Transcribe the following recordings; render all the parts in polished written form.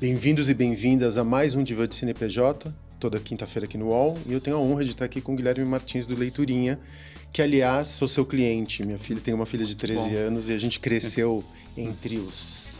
Bem-vindos e bem-vindas a mais um Divã de CNPJ, toda quinta-feira aqui no UOL, e eu tenho a honra de estar aqui com o Guilherme Martins do Leiturinha, que, aliás, sou seu cliente. Minha filha tem uma filha de 13 anos e a gente cresceu entre os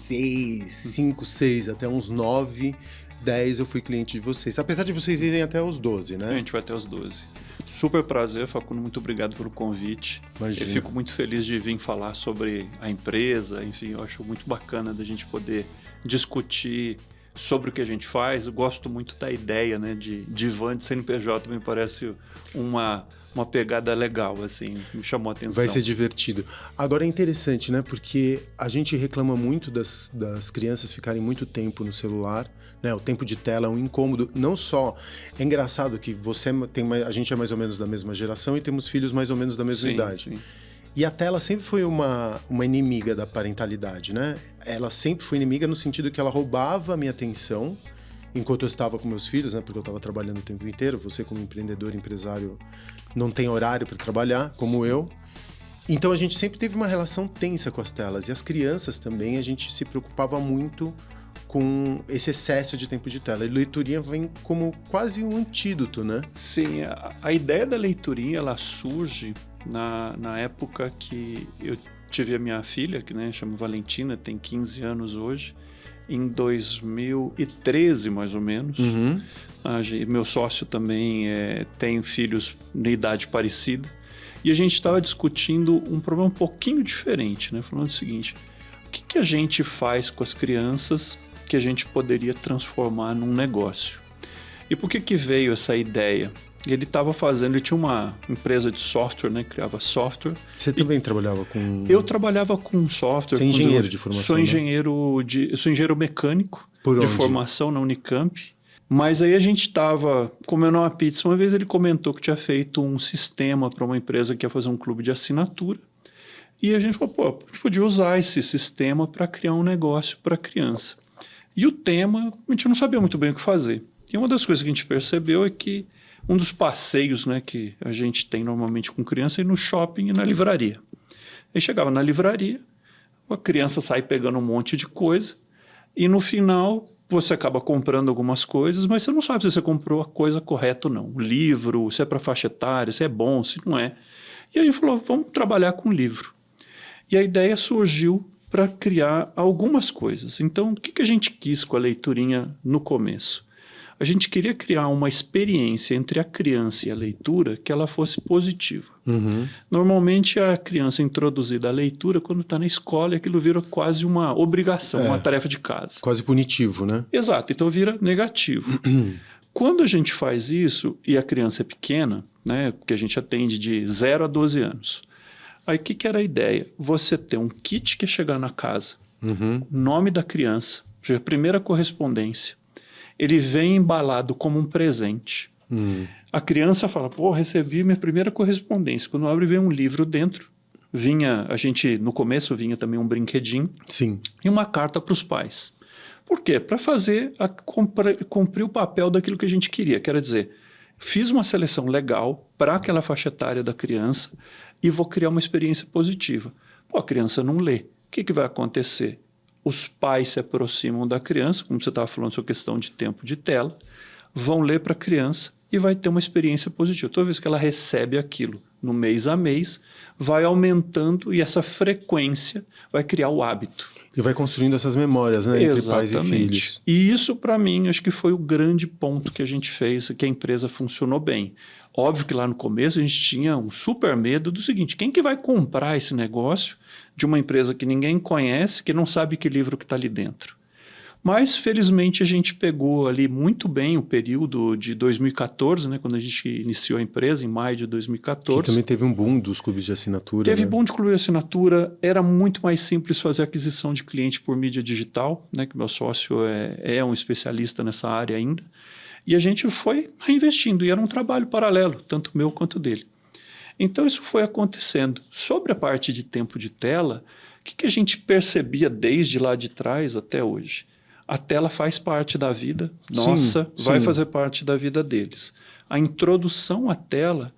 5, 6, até uns 9, 10 eu fui cliente de vocês. Apesar de vocês irem até os 12, né? A gente vai até os 12. Super prazer, Facundo, muito obrigado pelo convite. Imagina. Eu fico muito feliz de vir falar sobre a empresa, enfim, eu acho muito bacana da gente poder discutir sobre o que a gente faz. Eu gosto muito da ideia, né, de divã de CNPJ, me parece uma pegada legal, assim, me chamou a atenção. Vai ser divertido. Agora é interessante, né, porque a gente reclama muito das crianças ficarem muito tempo no celular, né, o tempo de tela é um incômodo, não só, é engraçado que a gente é mais ou menos da mesma geração e temos filhos mais ou menos da mesma idade. Sim. E a tela sempre foi uma inimiga da parentalidade, né? Ela sempre foi inimiga no sentido que ela roubava a minha atenção enquanto eu estava com meus filhos, né? Porque eu estava trabalhando o tempo inteiro. Você, como empreendedor, empresário, não tem horário para trabalhar, como eu. Então, a gente sempre teve uma relação tensa com as telas. E as crianças também, a gente se preocupava muito com esse excesso de tempo de tela. E leiturinha vem como quase um antídoto, né? Sim, a ideia da leiturinha, ela surge na época que eu tive a minha filha, que, né, chama Valentina, tem 15 anos hoje, em 2013, mais ou menos. Uhum. Meu sócio também tem filhos na idade parecida. E a gente estava discutindo um problema um pouquinho diferente, né? Falando o seguinte: o que a gente faz com as crianças que a gente poderia transformar num negócio? E por que veio essa ideia? Ele tinha uma empresa de software, né? Criava software. Você também trabalhava com... Eu trabalhava com software. Você é engenheiro de formação, sou engenheiro mecânico de formação na Unicamp. Mas aí a gente estava comendo uma pizza. Uma vez ele comentou que tinha feito um sistema para uma empresa que ia fazer um clube de assinatura. E a gente falou, a gente podia usar esse sistema para criar um negócio para criança. E o tema, a gente não sabia muito bem o que fazer. E uma das coisas que a gente percebeu é que um dos passeios, né, que a gente tem normalmente com criança é ir no shopping e na livraria. Aí chegava na livraria, a criança sai pegando um monte de coisa e no final você acaba comprando algumas coisas, mas você não sabe se você comprou a coisa correta ou não. O livro, se é para faixa etária, se é bom, se não é. E aí falou, vamos trabalhar com livro. E a ideia surgiu para criar algumas coisas. Então, o que a gente quis com a leiturinha no começo? A gente queria criar uma experiência entre a criança e a leitura que ela fosse positiva. Uhum. Normalmente, a criança é introduzida à leitura quando está na escola e aquilo vira quase uma obrigação, uma tarefa de casa. Quase punitivo, né? Exato, então vira negativo. Quando a gente faz isso e a criança é pequena, né, porque a gente atende de 0 a 12 anos, aí o que era a ideia? Você ter um kit que chegar na casa, nome da criança, a primeira correspondência, ele vem embalado como um presente. A criança fala, recebi minha primeira correspondência. Quando abre, vem um livro dentro. No começo vinha também um brinquedinho. Sim. E uma carta para os pais. Por quê? Para cumprir o papel daquilo que a gente queria. Quer dizer, fiz uma seleção legal para aquela faixa etária da criança e vou criar uma experiência positiva. A criança não lê. O que vai acontecer? Os pais se aproximam da criança, como você estava falando sobre questão de tempo de tela, vão ler para a criança e vai ter uma experiência positiva. Toda vez que ela recebe aquilo no mês a mês, vai aumentando e essa frequência vai criar o hábito. E vai construindo essas memórias, né, entre pais e filhos. E isso, para mim, acho que foi o grande ponto que a gente fez, que a empresa funcionou bem. Óbvio que lá no começo a gente tinha um super medo do seguinte: quem que vai comprar esse negócio de uma empresa que ninguém conhece, que não sabe que livro que está ali dentro? Mas, felizmente, a gente pegou ali muito bem o período de 2014, né, quando a gente iniciou a empresa, em maio de 2014. Que também teve um boom dos clubes de assinatura. Teve boom de clube de assinatura, era muito mais simples fazer aquisição de cliente por mídia digital, né, que meu sócio é um especialista nessa área ainda. E a gente foi reinvestindo, e era um trabalho paralelo, tanto meu quanto dele. Então, isso foi acontecendo. Sobre a parte de tempo de tela, o que a gente percebia desde lá de trás até hoje? A tela faz parte da vida nossa, vai fazer parte da vida deles. A introdução à tela,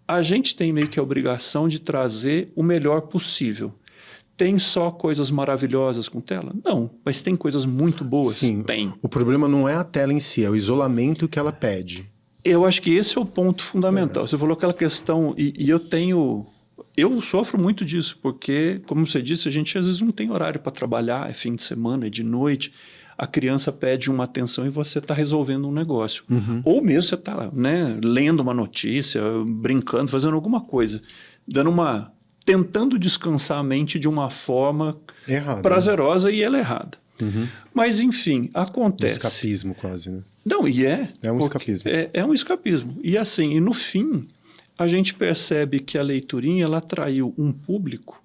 a gente tem meio que a obrigação de trazer o melhor possível. Tem só coisas maravilhosas com tela? Não, mas tem coisas muito boas? Sim. Tem. O problema não é a tela em si, é o isolamento que ela pede. Eu acho que esse é o ponto fundamental. Você falou aquela questão, e eu sofro muito disso, porque, como você disse, a gente às vezes não tem horário para trabalhar, é fim de semana, é de noite. A criança pede uma atenção e você está resolvendo um negócio. Ou mesmo você está, né, lendo uma notícia, brincando, fazendo alguma coisa, tentando descansar a mente de uma forma prazerosa, né? E ela é errada. Mas, enfim, acontece. Um escapismo quase, né? Não, e é um escapismo. É um escapismo. E assim, e no fim, a gente percebe que a leiturinha ela atraiu um público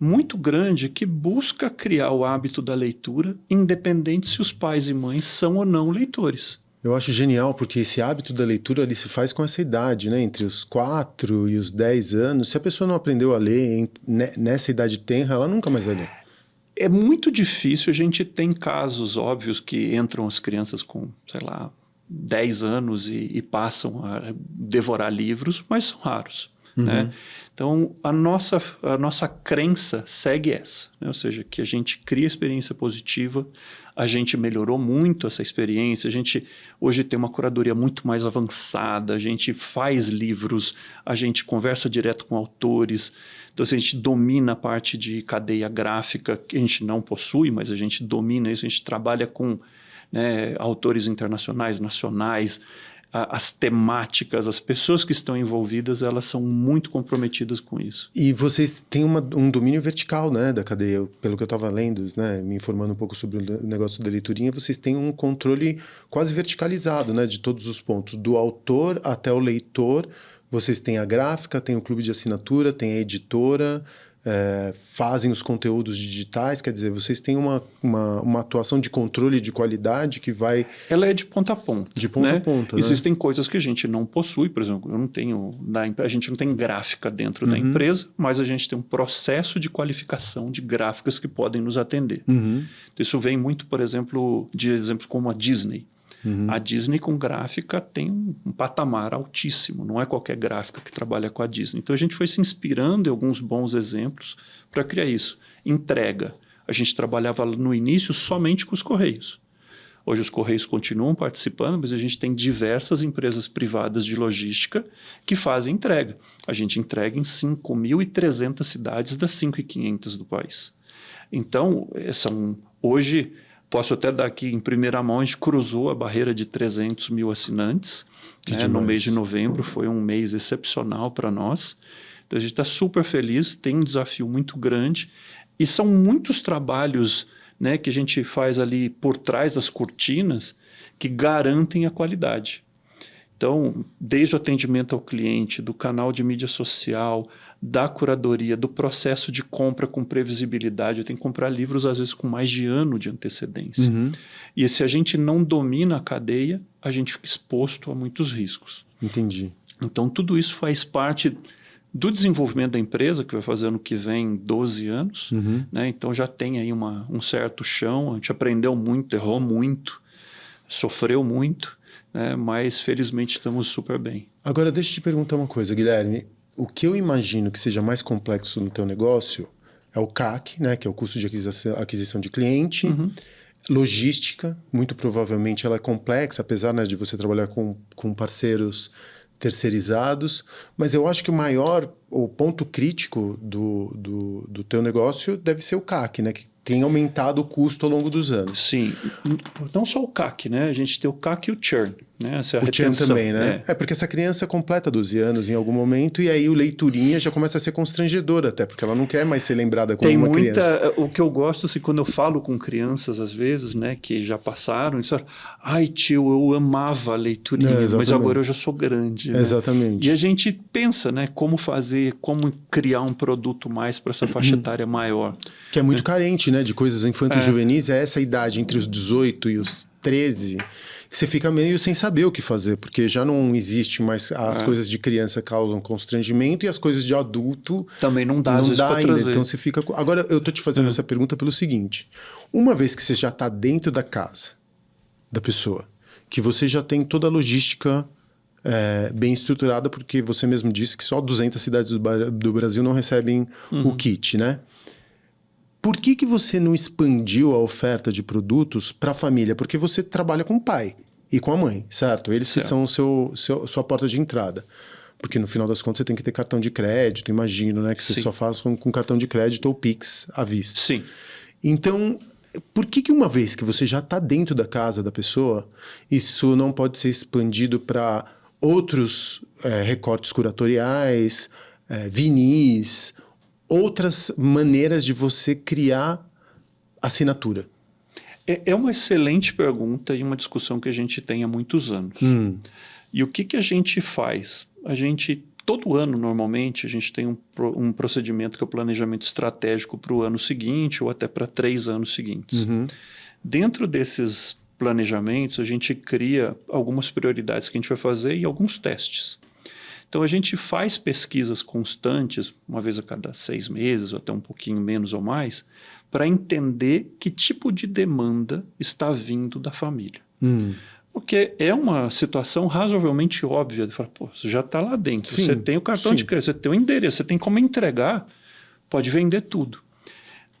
muito grande que busca criar o hábito da leitura, independente se os pais e mães são ou não leitores. Eu acho genial, porque esse hábito da leitura ele se faz com essa idade, né? Entre os 4 e os 10 anos. Se a pessoa não aprendeu a ler nessa idade tenra, ela nunca mais vai ler. É muito difícil, a gente tem casos óbvios que entram as crianças com, sei lá, 10 anos e passam a devorar livros, mas são raros. Né? Então, a nossa crença segue essa, né? Ou seja, que a gente cria experiência positiva, a gente melhorou muito essa experiência, a gente hoje tem uma curadoria muito mais avançada, a gente faz livros, a gente conversa direto com autores, então assim, a gente domina a parte de cadeia gráfica, que a gente não possui, mas a gente domina isso, a gente trabalha com, né, autores internacionais, nacionais, as temáticas, as pessoas que estão envolvidas, elas são muito comprometidas com isso. E vocês têm um domínio vertical, né, da cadeia, pelo que eu estava lendo, né, me informando um pouco sobre o negócio da leiturinha, vocês têm um controle quase verticalizado, né, de todos os pontos, do autor até o leitor. Vocês têm a gráfica, tem o clube de assinatura, tem a editora, fazem os conteúdos digitais, quer dizer, vocês têm uma atuação de controle de qualidade que vai... Ela é de ponta a ponta. De ponta a ponta, né? Existem coisas que a gente não possui, por exemplo, a gente não tem gráfica dentro da empresa, mas a gente tem um processo de qualificação de gráficas que podem nos atender. Então, isso vem muito, por exemplo, de exemplos como a Disney. A Disney com gráfica tem um patamar altíssimo, não é qualquer gráfica que trabalha com a Disney. Então a gente foi se inspirando em alguns bons exemplos para criar isso. Entrega. A gente trabalhava no início somente com os Correios. Hoje os Correios continuam participando, mas a gente tem diversas empresas privadas de logística que fazem entrega. A gente entrega em 5.300 cidades das 5.500 do país. Então, hoje... Posso até dar aqui em primeira mão, a gente cruzou a barreira de 300 mil assinantes, né, no mês de novembro. Foi um mês excepcional para nós. Então a gente está super feliz, tem um desafio muito grande e são muitos trabalhos, né, que a gente faz ali por trás das cortinas que garantem a qualidade. Então, desde o atendimento ao cliente, do canal de mídia social, da curadoria, do processo de compra com previsibilidade. Eu tenho que comprar livros, às vezes, com mais de ano de antecedência. E se a gente não domina a cadeia, a gente fica exposto a muitos riscos. Entendi. Então, tudo isso faz parte do desenvolvimento da empresa, que vai fazer ano que vem 12 anos. Né? Então, já tem aí um certo chão. A gente aprendeu muito, errou muito, sofreu muito, né? Mas, felizmente, estamos super bem. Agora, deixa eu te perguntar uma coisa, Guilherme. O que eu imagino que seja mais complexo no teu negócio é o CAC, né, que é o custo de aquisição de cliente, logística, muito provavelmente ela é complexa, apesar, né, de você trabalhar com parceiros terceirizados, mas eu acho que o ponto crítico do teu negócio deve ser o CAC, né, que tem aumentado o custo ao longo dos anos. Sim, não só o CAC, né? A gente tem o CAC e o churn, né? Essa é a o retenção. churn também, né? Porque essa criança completa 12 anos em algum momento e aí o leiturinha já começa a ser constrangedora até, porque ela não quer mais ser lembrada como uma criança. O que eu gosto, assim, quando eu falo com crianças, às vezes, né, que já passaram, eles falam, ai tio, eu amava a leiturinha, mas agora eu já sou grande. Né? Exatamente. E a gente pensa, né, como criar um produto mais para essa faixa etária maior. Que é muito carente, né? De coisas infanto-juvenis, é essa idade entre os 18 e os 13, você fica meio sem saber o que fazer, porque já não existe mais... As coisas de criança causam constrangimento e as coisas de adulto... Também não dá, às vezes, pra ainda. trazer. Então você fica... Agora, eu tô te fazendo essa pergunta pelo seguinte. Uma vez que você já tá dentro da casa da pessoa, que você já tem toda a logística bem estruturada, porque você mesmo disse que só 200 cidades do Brasil não recebem o kit, né? Por que você não expandiu a oferta de produtos para a família? Porque você trabalha com o pai e com a mãe, certo? Eles que são sua porta de entrada. Porque no final das contas você tem que ter cartão de crédito, imagino, né? Que você só faz com cartão de crédito ou Pix à vista. Sim. Então, por que uma vez que você já está dentro da casa da pessoa, isso não pode ser expandido para outros recortes curatoriais, vinis, outras maneiras de você criar assinatura? É uma excelente pergunta e uma discussão que a gente tem há muitos anos. E o que a gente faz? Todo ano, normalmente, a gente tem um procedimento que é o planejamento estratégico para o ano seguinte ou até para 3 anos seguintes. Dentro desses planejamentos, a gente cria algumas prioridades que a gente vai fazer e alguns testes. Então, a gente faz pesquisas constantes, uma vez a cada 6 meses, ou até um pouquinho menos ou mais, para entender que tipo de demanda está vindo da família. Porque é uma situação razoavelmente óbvia de falar, pô, você já está lá dentro, você tem o cartão de crédito, você tem o endereço, você tem como entregar, pode vender tudo.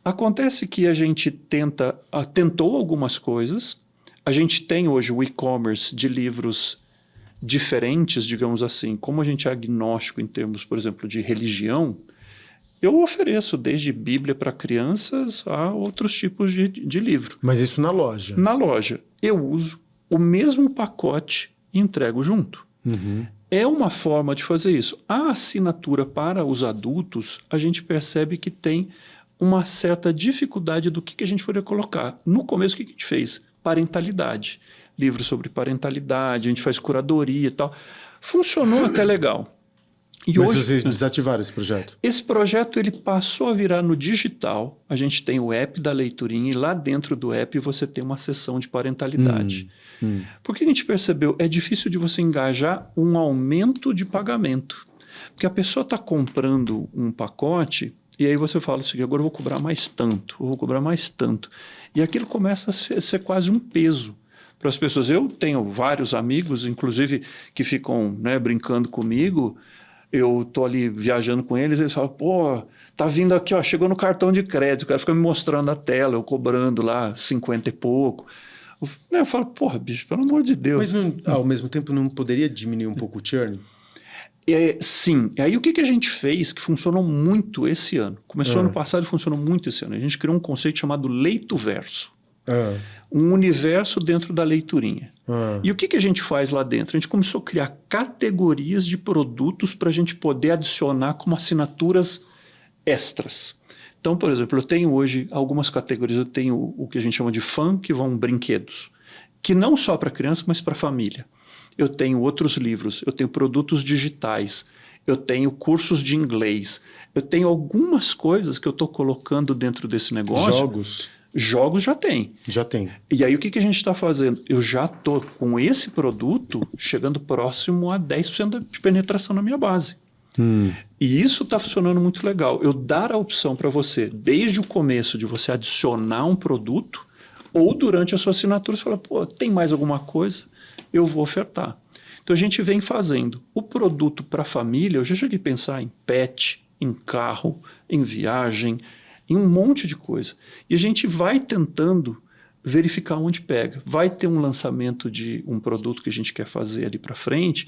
Acontece que a gente tentou algumas coisas, a gente tem hoje o e-commerce de livros diferentes, digamos assim, como a gente é agnóstico em termos, por exemplo, de religião, eu ofereço desde Bíblia para crianças a outros tipos de livro. Mas isso na loja? Na loja. Eu uso o mesmo pacote e entrego junto. É uma forma de fazer isso. A assinatura para os adultos, a gente percebe que tem uma certa dificuldade do que a gente poderia colocar. No começo, o que a gente fez? Parentalidade. Livros sobre parentalidade, a gente faz curadoria e tal. Funcionou até legal. Mas hoje, vocês desativaram esse projeto? Esse projeto ele passou a virar no digital. A gente tem o app da Leiturinha e lá dentro do app você tem uma seção de parentalidade. Porque a gente percebeu, é difícil de você engajar um aumento de pagamento. Porque a pessoa está comprando um pacote e aí você fala o seguinte, agora eu vou cobrar mais tanto, eu vou cobrar mais tanto. E aquilo começa a ser quase um peso para as pessoas. Eu tenho vários amigos, inclusive, que ficam brincando comigo. Eu tô ali viajando com eles, eles falam, pô, tá vindo aqui, ó, chegou no cartão de crédito, o cara fica me mostrando a tela, eu cobrando lá 50 e pouco. Eu falo, porra, bicho, pelo amor de Deus. Mas ao mesmo tempo não poderia diminuir um pouco o churn? Sim. E aí o que a gente fez que funcionou muito esse ano? Começou ano passado e funcionou muito esse ano. A gente criou um conceito chamado Leitoverso. Um universo dentro da Leiturinha. E o que a gente faz lá dentro? A gente começou a criar categorias de produtos para a gente poder adicionar como assinaturas extras. Então, por exemplo, eu tenho hoje algumas categorias. Eu tenho o que a gente chama de fun, que vão brinquedos, que não só para criança, mas para família. Eu tenho outros livros, eu tenho produtos digitais, eu tenho cursos de inglês, eu tenho algumas coisas que eu estou colocando dentro desse negócio. Jogos já tem. Já tem. E aí o que a gente está fazendo? Eu já estou com esse produto chegando próximo a 10% de penetração na minha base. E isso está funcionando muito legal. Eu dar a opção para você, desde o começo, de você adicionar um produto, ou durante a sua assinatura, você fala, pô, tem mais alguma coisa? Eu vou ofertar. Então a gente vem fazendo o produto para a família. Eu já cheguei a pensar em pet, em carro, em viagem, em um monte de coisa. E a gente vai tentando verificar onde pega. Vai ter um lançamento de um produto que a gente quer fazer ali para frente,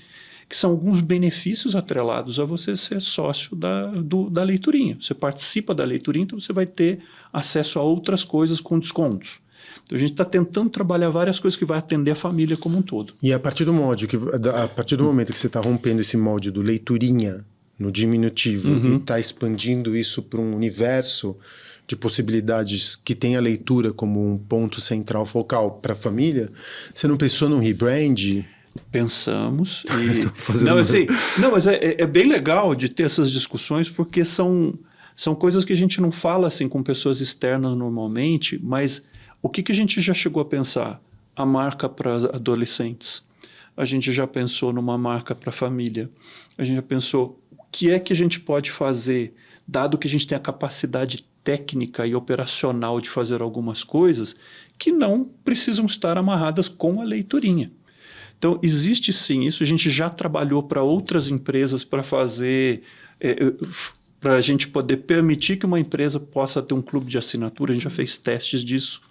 que são alguns benefícios atrelados a você ser sócio da Leiturinha. Você participa da Leiturinha, então você vai ter acesso a outras coisas com descontos. Então a gente está tentando trabalhar várias coisas que vai atender a família como um todo. E a partir do momento que você está rompendo esse molde do Leiturinha no diminutivo e está expandindo isso para um universo de possibilidades que tem a leitura como um ponto central focal para a família, você não pensou num rebrand? Pensamos. Mas é bem legal de ter essas discussões, porque são coisas que a gente não fala assim com pessoas externas normalmente, mas o que a gente já chegou a pensar? a marca para adolescentes. A gente já pensou numa marca para família. A gente já pensou o que é que a gente pode fazer, dado que a gente tem a capacidade técnica e operacional de fazer algumas coisas que não precisam estar amarradas com a leiturinha. Então, existe sim isso. A gente já trabalhou para outras empresas para fazer, para a gente poder permitir que uma empresa possa ter um clube de assinatura. A gente já fez testes disso.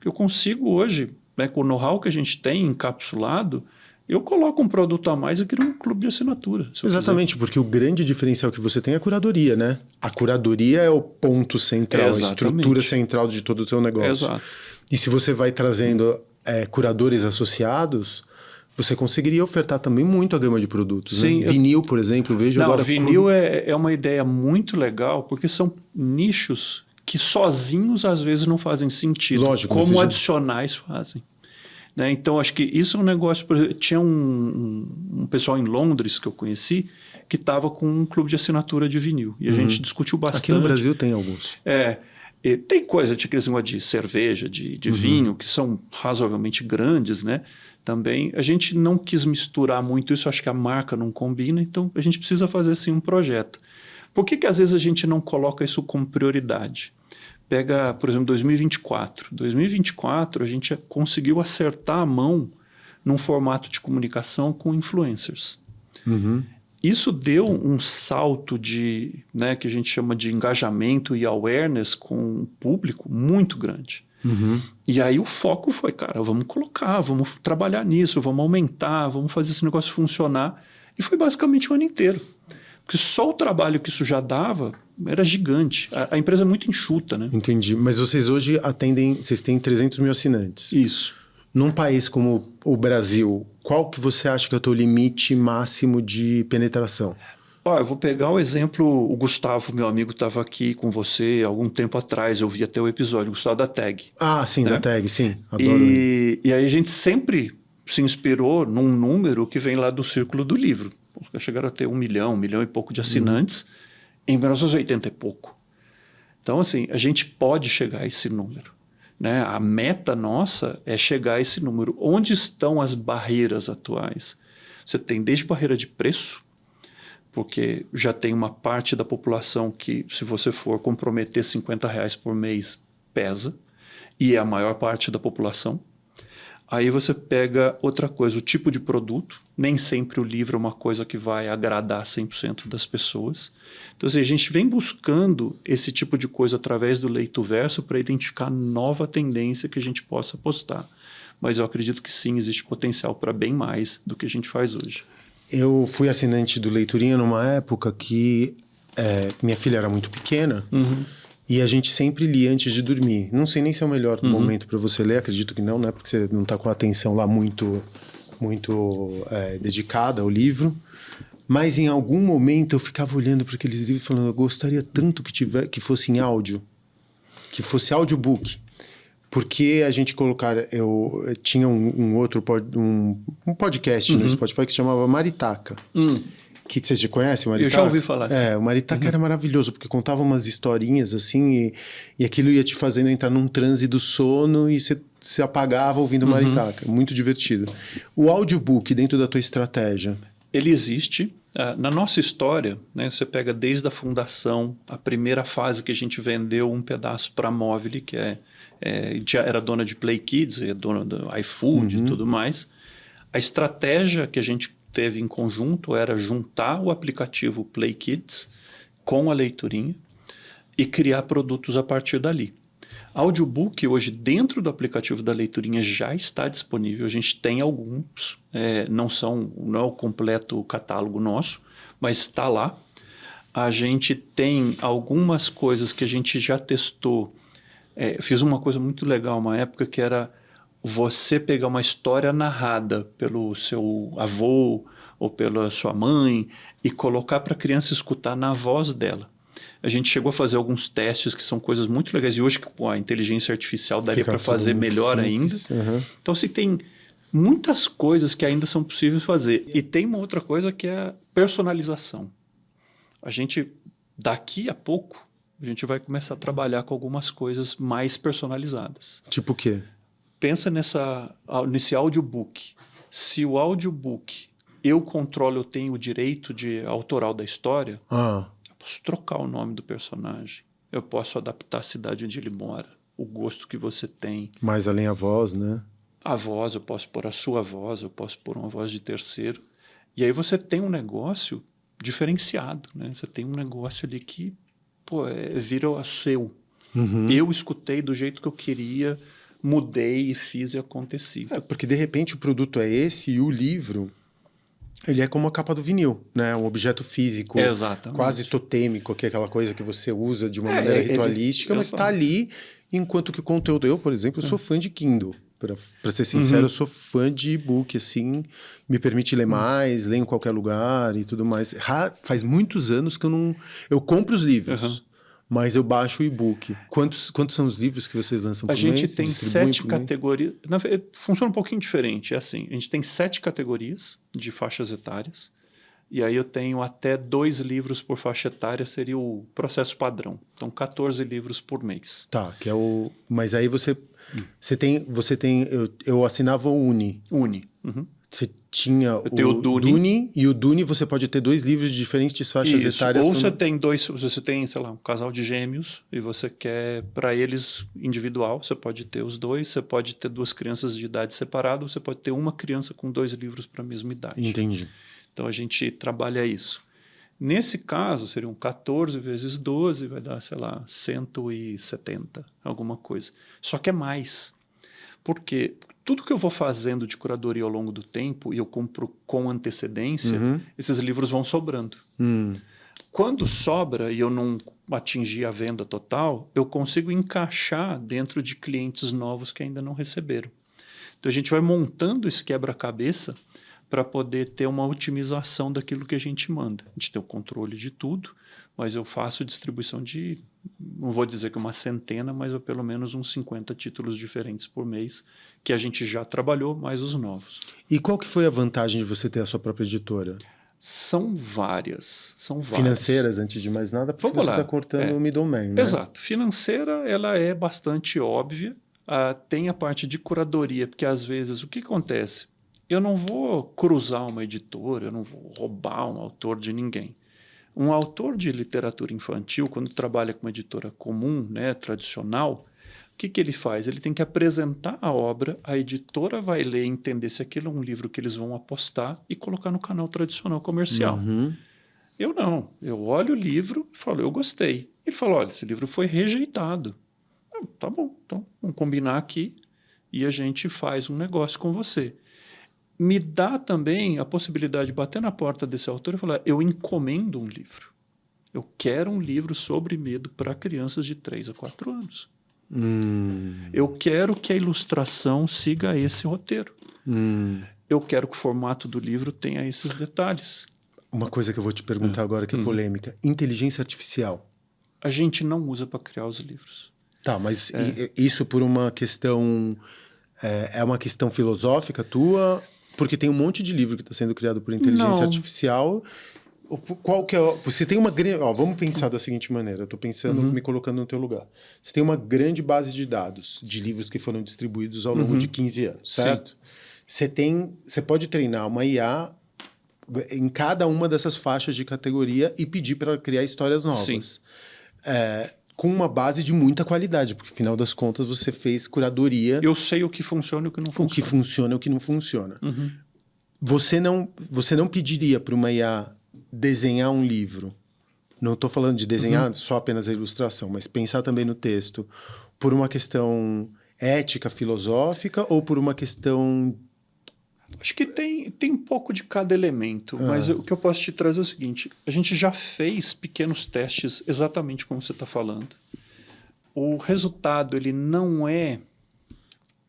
Eu consigo hoje, né, com o know-how que a gente tem encapsulado, eu coloco um produto a mais e crio um clube de assinatura. Exatamente, porque o grande diferencial que você tem é a curadoria, né? A curadoria é o ponto central, a estrutura central de todo o seu negócio. Exato. E se você vai trazendo curadores associados, você conseguiria ofertar também muito a gama de produtos. Sim, né? Vinil, por exemplo, vejo agora... Vinil é uma ideia muito legal, porque são nichos que sozinhos às vezes não fazem sentido. Lógico. Como adicionais fazem. Né? Então, acho que isso é um negócio... Tinha um pessoal em Londres que eu conheci que estava com um clube de assinatura de vinil. E a gente discutiu bastante. Aqui no Brasil tem alguns. Tem coisa, tinha aqueles negócio de cerveja, de vinho, que são razoavelmente grandes, né? Também a gente não quis misturar muito isso, acho que a marca não combina, então a gente precisa fazer sim um projeto. Por que às vezes a gente não coloca isso como prioridade? Pega, por exemplo, 2024. 2024 a gente conseguiu acertar a mão num formato de comunicação com influencers. Isso deu um salto de, né, que a gente chama de engajamento e awareness com o público muito grande. E aí o foco foi, cara, vamos colocar, vamos trabalhar nisso, vamos aumentar, vamos fazer esse negócio funcionar. E foi basicamente o ano inteiro. Porque só o trabalho que isso já dava era gigante. A empresa é muito enxuta, né? Entendi. Mas vocês hoje atendem, vocês têm 300 mil assinantes. Isso. Num país como o Brasil, qual que você acha que é o teu limite máximo de penetração? Eu vou pegar o exemplo, o Gustavo, meu amigo, estava aqui com você algum tempo atrás, eu vi até o episódio, o Gustavo da Tag. Ah, sim, né? Da Tag, sim. Adoro ele. E aí a gente sempre se inspirou num número que vem lá do Círculo do Livro. Chegaram a ter 1 milhão e pouco de assinantes em 1980 e pouco. Então, assim, a gente pode chegar a esse número. Né? A meta nossa é chegar a esse número. Onde estão as barreiras atuais? Você tem desde barreira de preço, porque já tem uma parte da população que, se você for comprometer R$50 por mês, pesa, e é a maior parte da população. Aí você pega outra coisa, o tipo de produto. Nem sempre o livro é uma coisa que vai agradar 100% das pessoas. Então, assim, a gente vem buscando esse tipo de coisa através do Leito Verso para identificar nova tendência que a gente possa postar. Mas eu acredito que sim, existe potencial para bem mais do que a gente faz hoje. Eu fui assinante do Leiturinha numa época que minha filha era muito pequena e a gente sempre lia antes de dormir. Não sei nem se é o melhor momento para você ler, acredito que não, né? Porque você não está com a atenção lá muito dedicada ao livro. Mas em algum momento eu ficava olhando para aqueles livros falando, eu gostaria tanto que fosse em áudio, que fosse audiobook. Porque a gente eu tinha um outro podcast no Spotify que se chamava Maritaca. Que vocês já conhecem o Maritaca? Eu já ouvi falar assim. O Maritaca era maravilhoso, porque contava umas historinhas assim, e aquilo ia te fazendo entrar num transe do sono e você se apagava ouvindo Maritaca. Muito divertido. O audiobook dentro da tua estratégia? Ele existe. Na nossa história, né, você pega desde a fundação, a primeira fase que a gente vendeu um pedaço para a Movile, que era dona de Play Kids, é dona do iFood e tudo mais. A estratégia que a gente teve em conjunto era juntar o aplicativo Play Kids com a Leiturinha e criar produtos a partir dali. Audiobook hoje dentro do aplicativo da Leiturinha já está disponível, a gente tem alguns, não é o completo catálogo nosso, mas está lá. A gente tem algumas coisas que a gente já testou. Fiz uma coisa muito legal uma época que era você pegar uma história narrada pelo seu avô ou pela sua mãe e colocar para a criança escutar na voz dela. A gente chegou a fazer alguns testes que são coisas muito legais. E hoje, com a inteligência artificial, daria para fazer melhor simples, ainda. Então, se tem muitas coisas que ainda são possíveis fazer. E tem uma outra coisa que é a personalização. A gente, daqui a pouco, a gente vai começar a trabalhar com algumas coisas mais personalizadas. Tipo o quê? pensa nesse audiobook. Se o audiobook eu controlo, eu tenho o direito autoral da história, eu posso trocar o nome do personagem, eu posso adaptar a cidade onde ele mora, o gosto que você tem. Mais além a voz, né? A voz, eu posso pôr a sua voz, eu posso pôr uma voz de terceiro. E aí você tem um negócio diferenciado, né? Você tem um negócio ali que vira o seu. Eu escutei do jeito que eu queria, mudei e fiz e aconteci. Porque de repente o produto é esse e o livro, ele é como a capa do vinil, né? Um objeto físico, quase totêmico, que é aquela coisa que você usa de uma maneira ritualística, mas está ali, enquanto que o conteúdo... Eu, por exemplo, sou fã de Kindle. Para ser sincero, eu sou fã de e-book, assim, me permite ler mais, ler em qualquer lugar e tudo mais. Faz muitos anos que eu compro os livros, mas eu baixo o e-book. Quantos são os livros que vocês lançam por mês? A gente tem 7 categorias. Funciona um pouquinho diferente. É assim, a gente tem 7 categorias de faixas etárias. E aí eu tenho até 2 livros por faixa etária, seria o processo padrão. Então, 14 livros por mês. Tá, que é o... Mas aí você tem... Eu assinava o Uni. Você tinha o Duni, e o Duni você pode ter 2 livros de diferentes faixas etárias. Ou você tem você tem, sei lá, um casal de gêmeos e você quer para eles individual, você pode ter os 2, você pode ter 2 crianças de idade separada, você pode ter uma criança com 2 livros para a mesma idade. Entendi. Então a gente trabalha isso. Nesse caso, seriam 14 vezes 12, vai dar, sei lá, 170, alguma coisa. Só que é mais. Porque tudo que eu vou fazendo de curadoria ao longo do tempo, e eu compro com antecedência, esses livros vão sobrando. Quando sobra e eu não atingir a venda total, eu consigo encaixar dentro de clientes novos que ainda não receberam. Então a gente vai montando esse quebra-cabeça para poder ter uma otimização daquilo que a gente manda. A gente tem o controle de tudo, mas eu faço distribuição de, não vou dizer que uma centena, mas pelo menos uns 50 títulos diferentes por mês, que a gente já trabalhou, mais os novos. E qual que foi a vantagem de você ter a sua própria editora? São várias. Financeiras, antes de mais nada, porque você está cortando o middleman, né? Exato. Financeira, ela é bastante óbvia. Tem a parte de curadoria, porque às vezes o que acontece? Eu não vou cruzar uma editora, eu não vou roubar um autor de ninguém. Um autor de literatura infantil, quando trabalha com uma editora comum, né, tradicional, o que ele faz? Ele tem que apresentar a obra, a editora vai ler e entender se aquilo é um livro que eles vão apostar e colocar no canal tradicional comercial. Eu não. Eu olho o livro e falo, eu gostei. Ele fala, olha, esse livro foi rejeitado. Tá bom, então vamos combinar aqui e a gente faz um negócio com você. Me dá também a possibilidade de bater na porta desse autor e falar, eu encomendo um livro. Eu quero um livro sobre medo para crianças de 3 a 4 anos. Eu quero que a ilustração siga esse roteiro. Eu quero que o formato do livro tenha esses detalhes. Uma coisa que eu vou te perguntar agora que é polêmica. Inteligência artificial. A gente não usa para criar os livros. Tá, mas isso por uma questão... É uma questão filosófica tua? Porque tem um monte de livro que está sendo criado por inteligência artificial. Qual que é... Você tem uma grande... vamos pensar da seguinte maneira. Eu estou pensando, me colocando no teu lugar. Você tem uma grande base de dados de livros que foram distribuídos ao longo de 15 anos, certo? Você pode treinar uma IA em cada uma dessas faixas de categoria e pedir para ela criar histórias novas. Com uma base de muita qualidade, porque, afinal das contas, você fez curadoria... Eu sei o que funciona e o que não funciona. O que funciona e o que não funciona. Você não pediria para uma IA desenhar um livro, não estou falando de desenhar só apenas a ilustração, mas pensar também no texto, por uma questão ética, filosófica, ou por uma questão... Acho que tem um pouco de cada elemento, mas o que eu posso te trazer é o seguinte, a gente já fez pequenos testes exatamente como você está falando. O resultado ele não é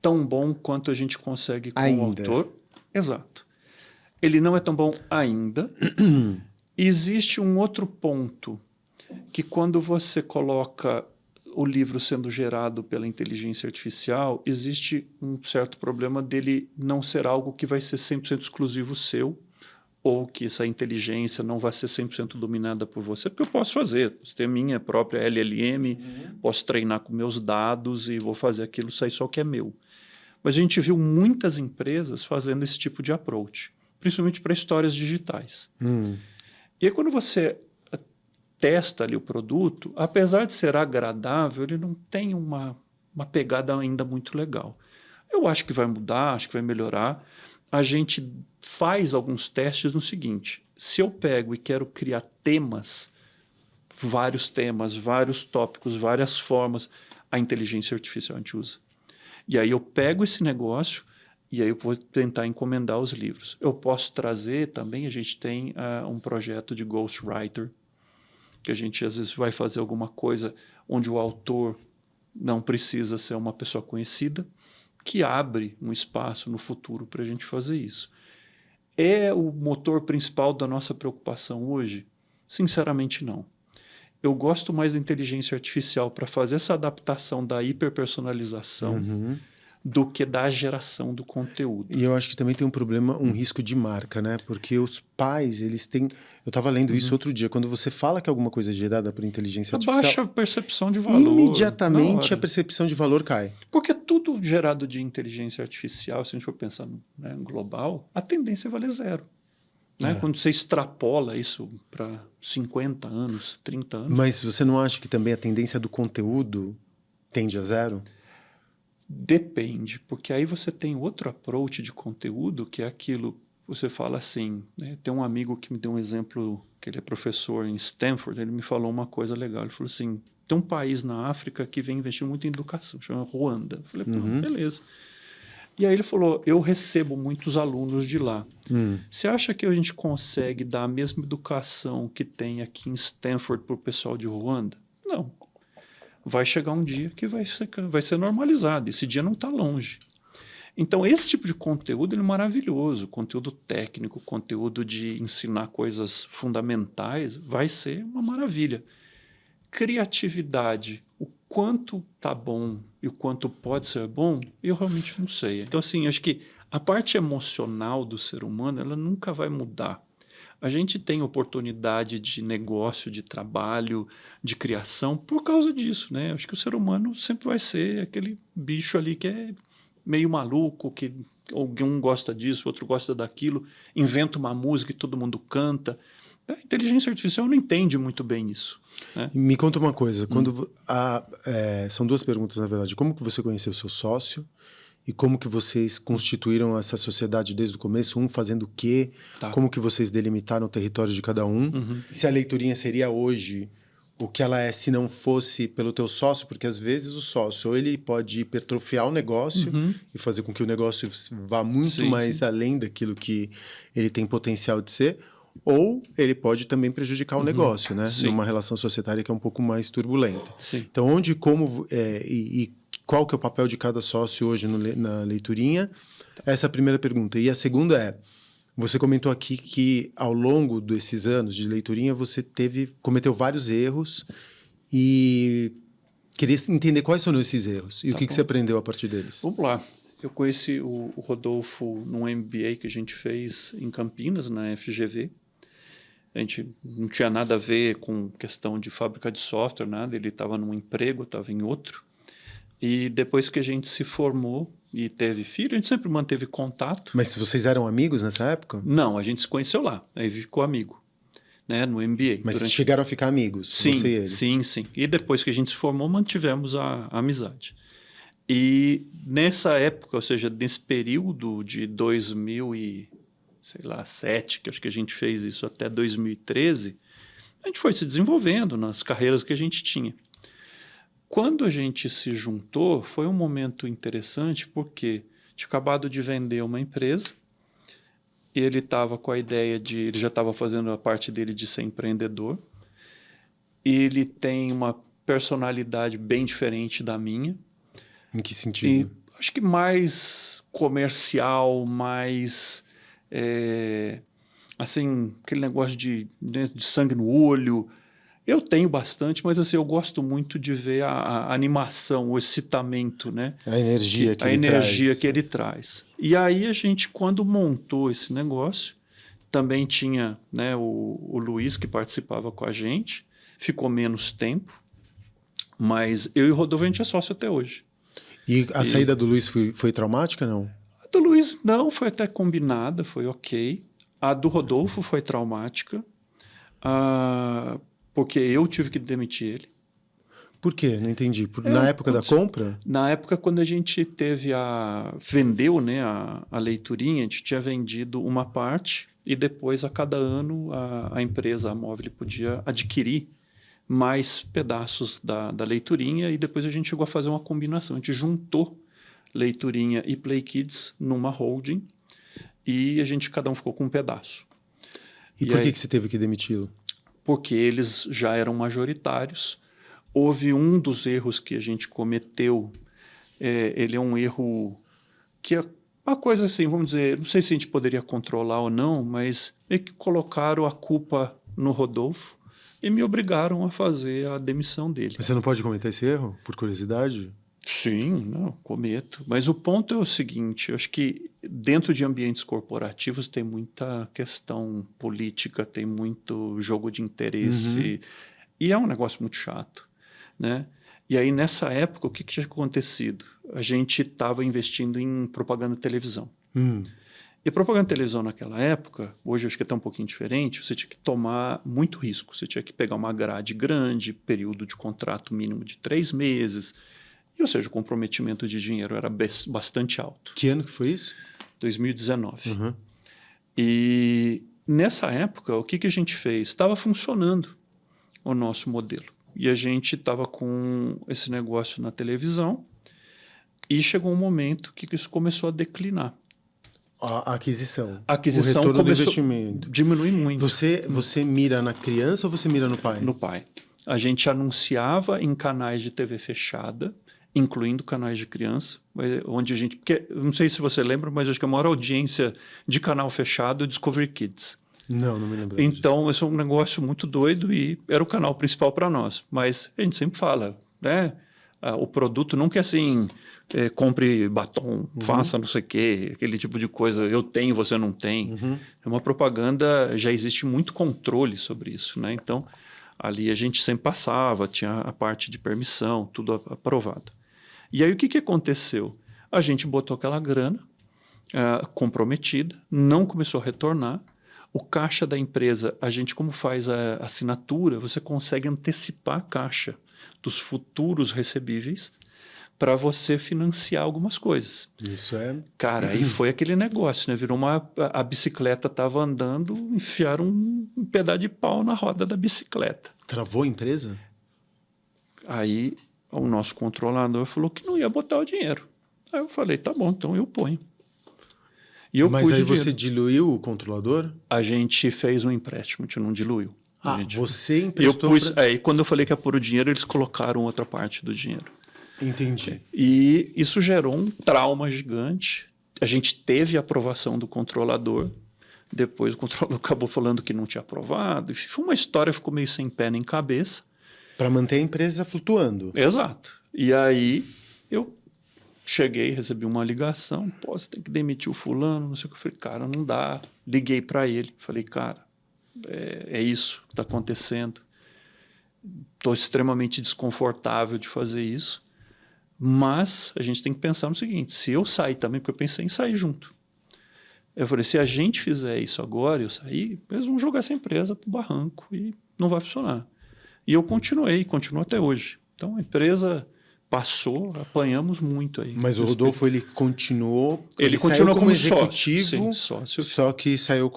tão bom quanto a gente consegue com o autor. Exato. Ele não é tão bom ainda. Existe um outro ponto, que quando você coloca o livro sendo gerado pela inteligência artificial, existe um certo problema dele não ser algo que vai ser 100% exclusivo seu, ou que essa inteligência não vai ser 100% dominada por você, porque eu posso fazer. Posso ter minha própria LLM, posso treinar com meus dados e vou fazer aquilo sair só o que é meu. Mas a gente viu muitas empresas fazendo esse tipo de approach, principalmente para histórias digitais. E aí, quando você testa ali o produto, apesar de ser agradável, ele não tem uma pegada ainda muito legal. Eu acho que vai mudar, acho que vai melhorar. A gente faz alguns testes no seguinte: se eu pego e quero criar temas, vários tópicos, várias formas, a inteligência artificial a gente usa. E aí eu pego esse negócio e aí eu vou tentar encomendar os livros. Eu posso trazer também, a gente tem um projeto de ghostwriter, que a gente às vezes vai fazer alguma coisa onde o autor não precisa ser uma pessoa conhecida, que abre um espaço no futuro para a gente fazer isso. É o motor principal da nossa preocupação hoje? Sinceramente, não. Eu gosto mais da inteligência artificial para fazer essa adaptação da hiperpersonalização do que da geração do conteúdo. E eu acho que também tem um problema, um risco de marca, né? Porque os pais, eles têm... Eu estava lendo isso outro dia. Quando você fala que alguma coisa é gerada por inteligência artificial... Baixa a percepção de valor. Imediatamente a percepção de valor cai. Porque tudo gerado de inteligência artificial, se a gente for pensar né, global, a tendência é valer zero. Né? Quando você extrapola isso para 50 anos, 30 anos... Mas você não acha que também a tendência do conteúdo tende a zero? Depende, porque aí você tem outro approach de conteúdo, que é aquilo, você fala assim, né? Tem um amigo que me deu um exemplo, que ele é professor em Stanford, ele me falou uma coisa legal, ele falou assim, tem um país na África que vem investindo muito em educação, chama Ruanda. Eu falei, beleza. E aí ele falou, eu recebo muitos alunos de lá. Você acha que a gente consegue dar a mesma educação que tem aqui em Stanford para o pessoal de Ruanda? Não. Vai chegar um dia que vai ser normalizado. Esse dia não está longe. Então, esse tipo de conteúdo ele é maravilhoso. Conteúdo técnico, conteúdo de ensinar coisas fundamentais, vai ser uma maravilha. Criatividade, o quanto tá bom e o quanto pode ser bom, eu realmente não sei. Então, assim, acho que a parte emocional do ser humano, ela nunca vai mudar. A gente tem oportunidade de negócio, de trabalho, de criação por causa disso, né? Acho que o ser humano sempre vai ser aquele bicho ali que é meio maluco, que alguém gosta disso, outro gosta daquilo, inventa uma música e todo mundo canta. A inteligência artificial não entende muito bem isso. Né? Me conta uma coisa, quando são duas perguntas, na verdade. Como que você conheceu o seu sócio? E como que vocês constituíram essa sociedade desde o começo? Um fazendo o quê? Tá. Como que vocês delimitaram o território de cada um? Se a leiturinha seria hoje o que ela é se não fosse pelo teu sócio? Porque às vezes o sócio, ou ele pode hipertrofiar o negócio e fazer com que o negócio vá muito mais além daquilo que ele tem potencial de ser, ou ele pode também prejudicar o negócio, né? Numa relação societária que é um pouco mais turbulenta. Então, onde, como e qual que é o papel de cada sócio hoje na leiturinha? Essa é a primeira pergunta. E a segunda é, você comentou aqui que ao longo desses anos de leiturinha você cometeu vários erros e queria entender quais são esses erros e o que você aprendeu a partir deles. Vamos lá. Eu conheci o Rodolfo num MBA que a gente fez em Campinas, na FGV. A gente não tinha nada a ver com questão de fábrica de software, nada. Ele estava num emprego, estava em outro. E depois que a gente se formou e teve filho, a gente sempre manteve contato. Mas vocês eram amigos nessa época? Não, a gente se conheceu lá, aí ficou amigo, né, no MBA. Mas chegaram a ficar amigos, sim, você e ele? Sim. E depois que a gente se formou, mantivemos a amizade. E nessa época, ou seja, nesse período de 2007, que acho que a gente fez isso até 2013, a gente foi se desenvolvendo nas carreiras que a gente tinha. Quando a gente se juntou, foi um momento interessante porque tinha acabado de vender uma empresa, ele estava com a ideia ele já estava fazendo a parte dele de ser empreendedor, ele tem uma personalidade bem diferente da minha. Em que sentido? E acho que mais comercial, mais assim, aquele negócio de sangue no olho. Eu tenho bastante, mas assim, eu gosto muito de ver a animação, o excitamento, né? A energia que ele traz. E aí a gente, quando montou esse negócio, também tinha, né, o Luiz que participava com a gente, ficou menos tempo, mas eu e o Rodolfo a gente é sócio até hoje. E a saída do Luiz foi traumática, não? A do Luiz não, foi até combinada, foi ok. A do Rodolfo foi traumática, porque eu tive que demitir ele. Por quê? Não entendi. Na época da compra? Na época, quando a gente vendeu, né, a leiturinha, a gente tinha vendido uma parte e depois, a cada ano, a empresa, a Móvel, podia adquirir mais pedaços da leiturinha e depois a gente chegou a fazer uma combinação. A gente juntou leiturinha e Play Kids numa holding e cada um ficou com um pedaço. E por que você teve que demiti-lo? Porque eles já eram majoritários. Houve um dos erros que a gente cometeu, ele é um erro que é uma coisa assim, vamos dizer, não sei se a gente poderia controlar ou não, mas meio que colocaram a culpa no Rodolfo e me obrigaram a fazer a demissão dele. Mas você não pode cometer esse erro, por curiosidade? Sim, não, cometo. Mas o ponto é o seguinte, eu acho que dentro de ambientes corporativos tem muita questão política, tem muito jogo de interesse, e é um negócio muito chato, né? E aí, nessa época, o que tinha acontecido? A gente estava investindo em propaganda de televisão. E propaganda de televisão naquela época, hoje acho que é até um pouquinho diferente, você tinha que tomar muito risco. Você tinha que pegar uma grade grande, período de contrato mínimo de 3 meses, ou seja, o comprometimento de dinheiro era bastante alto. Que ano que foi isso? 2019. E nessa época, o que a gente fez? Estava funcionando o nosso modelo. E a gente estava com esse negócio na televisão e chegou um momento que isso começou a declinar. A aquisição. A aquisição o retorno começou do investimento. Diminui muito. Você mira na criança ou você mira no pai? No pai. A gente anunciava em canais de TV fechada, incluindo canais de criança, onde a gente... Porque, não sei se você lembra, mas acho que a maior audiência de canal fechado é o Discovery Kids. Não me lembro Então, disso. esse é um negócio muito doido e era o canal principal para nós. Mas a gente sempre fala, né? O produto nunca é assim, compre batom, faça não sei o quê, aquele tipo de coisa, eu tenho, você não tem. É uma propaganda, já existe muito controle sobre isso, né? Então, ali a gente sempre passava, tinha a parte de permissão, tudo aprovado. E aí o que aconteceu? A gente botou aquela grana comprometida, não começou a retornar. O caixa da empresa, a gente, como faz a assinatura, você consegue antecipar a caixa dos futuros recebíveis para você financiar algumas coisas. Isso é... Cara, aí foi aquele negócio, né? Virou a bicicleta estava andando, enfiaram um pedaço de pau na roda da bicicleta. Travou a empresa? Aí o nosso controlador falou que não ia botar o dinheiro. Aí eu falei, tá bom, então eu ponho. Mas aí você diluiu o controlador? A gente fez um empréstimo, a gente não diluiu. Você emprestou? E quando eu falei que ia pôr o dinheiro, eles colocaram outra parte do dinheiro. Entendi. E isso gerou um trauma gigante. A gente teve a aprovação do controlador. Depois o controlador acabou falando que não tinha aprovado. Foi uma história, ficou meio sem pé nem cabeça. Para manter a empresa flutuando. Exato. E aí eu cheguei, recebi uma ligação. Pô, você tem que demitir o fulano, não sei o que. Eu falei, cara, não dá. Liguei para ele. Falei, cara, é isso que está acontecendo. Estou extremamente desconfortável de fazer isso. Mas a gente tem que pensar no seguinte, se eu sair também, porque eu pensei em sair junto. Eu falei, se a gente fizer isso agora, eu sair, eles vão jogar essa empresa para o barranco e não vai funcionar. E eu continuo até hoje. Então a empresa passou, apanhamos muito aí. Mas o Rodolfo, ele continuou... Ele continuou como executivo, sócio. Só que saiu